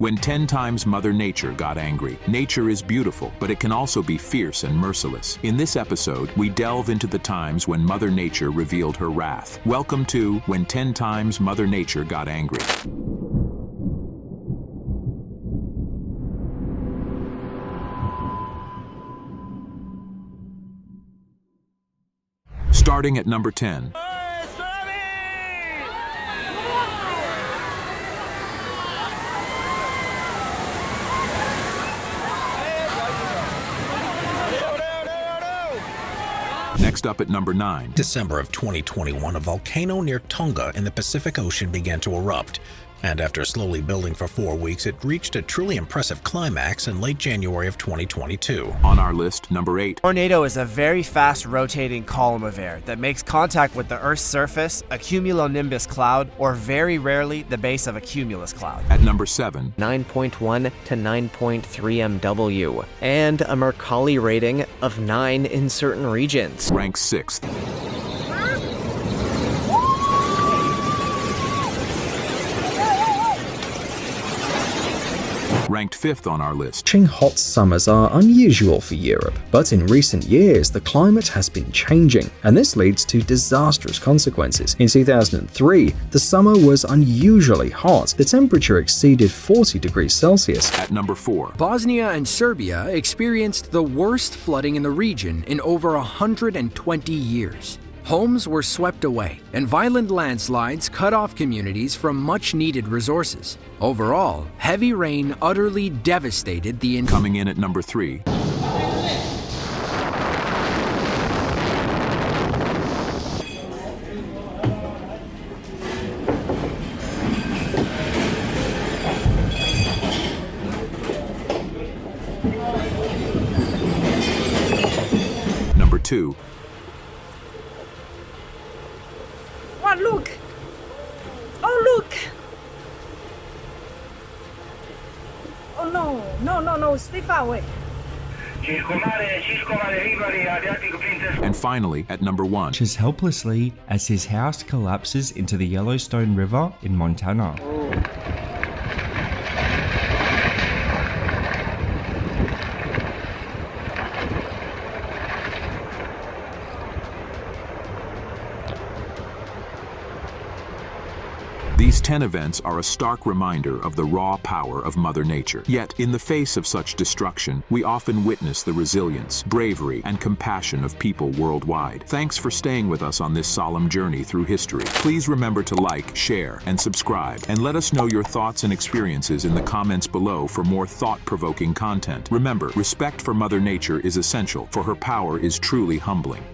When 10 times Mother Nature got angry. Nature is beautiful, but it can also be fierce and merciless. In this episode, we delve into the times when Mother Nature revealed her wrath. Welcome to When 10 Times Mother Nature Got Angry. Starting at number 10. Next up at number 9. December of 2021, a volcano near Tonga in the Pacific Ocean began to erupt. And after slowly building for 4 weeks, it reached a truly impressive climax in late January of 2022. On our list, number 8. Tornado is a very fast rotating column of air that makes contact with the Earth's surface, a cumulonimbus cloud, or very rarely the base of a cumulus cloud. At number 7. 9.1 to 9.3 MW, and a Mercalli rating of 9 in certain regions. Ranked 6th. Ranked 5th on our list. Hot summers are unusual for Europe, but in recent years the climate has been changing, and this leads to disastrous consequences. In 2003, the summer was unusually hot. The temperature exceeded 40 degrees Celsius. At number 4. Bosnia and Serbia experienced the worst flooding in the region in over 120 years. Homes were swept away, and violent landslides cut off communities from much-needed resources. Overall, heavy rain utterly devastated the Coming in at number 3. Number 2. What, look! Oh, look! Oh, no, stay far away. And finally, at number 1. Watches helplessly as his house collapses into the Yellowstone River in Montana. These 10 events are a stark reminder of the raw power of Mother Nature. Yet, in the face of such destruction, we often witness the resilience, bravery, and compassion of people worldwide. Thanks for staying with us on this solemn journey through history. Please remember to like, share, and subscribe, and let us know your thoughts and experiences in the comments below for more thought-provoking content. Remember, respect for Mother Nature is essential, for her power is truly humbling.